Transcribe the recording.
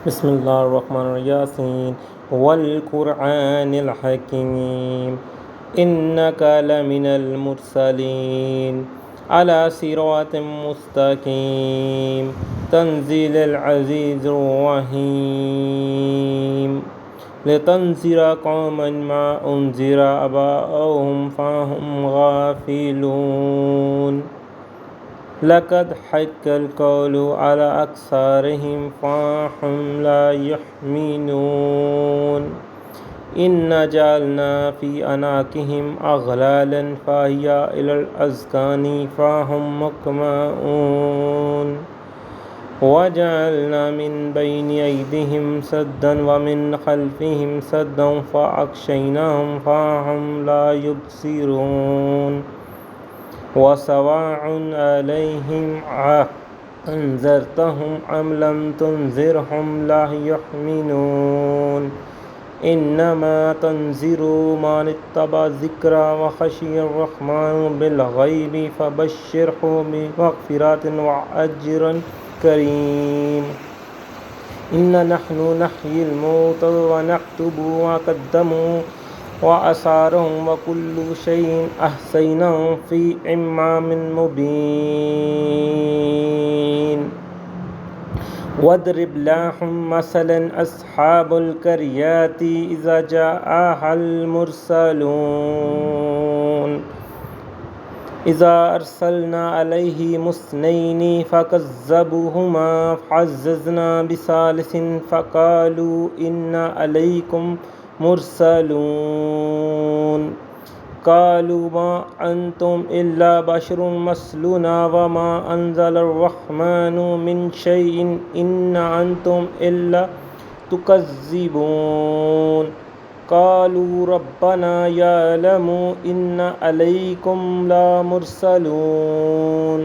बिस्मिल्लाहिर्रहमानिर्रहीम वल कुरआनिल हकीम इन्नका लमिनल मुरसलीन अला सिरातिम मुस्तकीम तंजीलिल अज़ीज़िर रहीम लितंज़िरा कौमन मा उन्ज़िरा आबाउहुम फ़हुम गाफ़िलून लक़द हक़्क़ल क़ौलु अला अक्सरिहिम फ़हुम ला युमिनून इन्ना जअलना फ़ी अनाक़िहिम अग़लालन फ़हिय इलल अज़क़ानि फ़हुम मुक़महून वजअलना मिन बैनि अयदीहिम सद्दन व मिन ख़ल्फ़िहिम सद्दन फ़अग़शयनाहुम फ़हुम ला युबसिरून वसवाउन अलैहिम अअन्ज़रतहुम अम लम तुनज़िरहुम ला युमिनून इन्नमा तुनज़िरु मन इत्तबअ ज़िक्रा व ख़शियर रहमानु बिलग़ैबि फ़बश्शिरहु बिमग़फ़िरतिन व अज्रिन करीम इन्ना नहनु नहयिल मौता व नक्तुबु मा क़द्दमू व आसारहुम व कुल्लु शैइन अहसैनाहु फ़ी इमामिन मुबीन वद्रिब लहुम मसलन अस्हाबुल क़र्यति इज़ जाअहल मुरसलून इज़ा अरसलना अलैहिमुस्नैनि फ़कज़्ज़बूहुमा फ़अज़्ज़ज़ना बिसालिसिन फ़क़ालू इन्ना अलैकुम मुरसलून क़ालू मा अंतुम इल्ला बशरुम मस्लूना व मा अंज़लर रहमानु मिन शैइन इन अंतुम इल्ला तुकज़्ज़िबून क़ालू रब्बना यअलमु इन्ना अलैकुम ला मुरसलून।